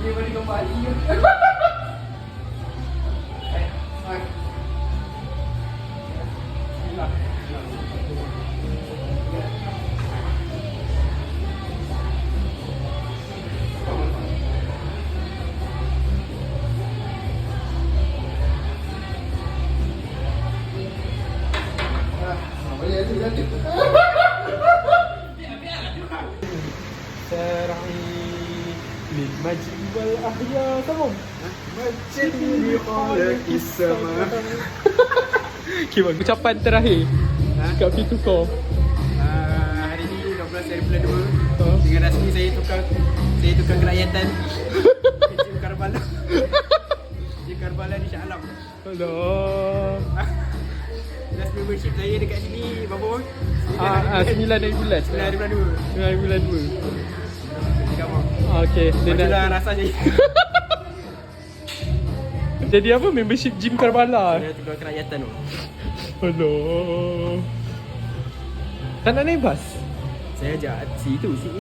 daripada kembali. للمجد والأحياء تمام Masjid di Khalaq Isama. Gimana ucapan terakhir kat pintu kau? Hari ni 12 hari bulan 2. Dengan rasmi saya tukar kerakyatan Jim Karbala. Jim Karbala di Shah Alam. Alah. Last membership saya dekat sini berapa? 9 hari bulan 9 hari bulan 2. 9 hari bulan 2. Kamu. Okay, dia Macam nak rasa je. jadi apa membership Jim Karbala? Saya tukar kerakyatan tu. Alah. Tak nak naik bas? Saya ajak situ